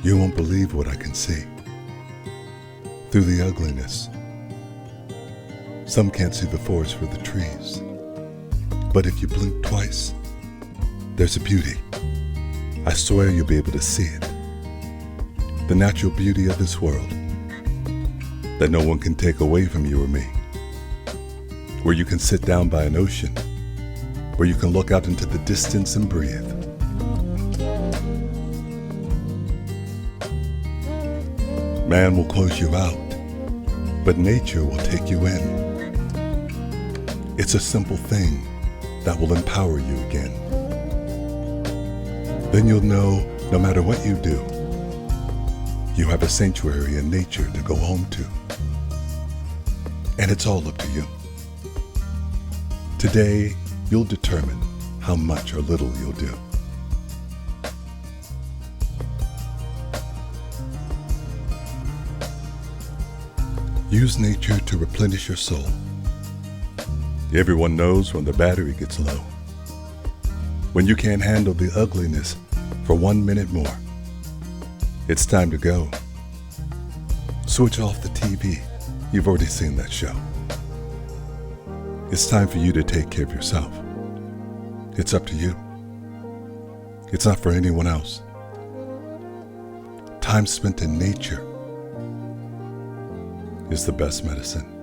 You won't believe what I can see through the ugliness. Some can't see the forest for the trees, but if you blink twice, there's a beauty. I swear you'll be able to see it. The natural beauty of this world that no one can take away from you or me. Where you can sit down by an ocean, where you can look out into the distance and breathe. Man will close you out, but nature will take you in. It's a simple thing that will empower you again. Then you'll know no matter what you do, you have a sanctuary in nature to go home to. And it's all up to you. Today, you'll determine how much or little you'll do. Use nature to replenish your soul. Everyone knows when the battery gets low. When you can't handle the ugliness for 1 minute more, it's time to go. Switch off the TV. You've already seen that show. It's time for you to take care of yourself. It's up to you. It's not for anyone else. Time spent in nature is the best medicine.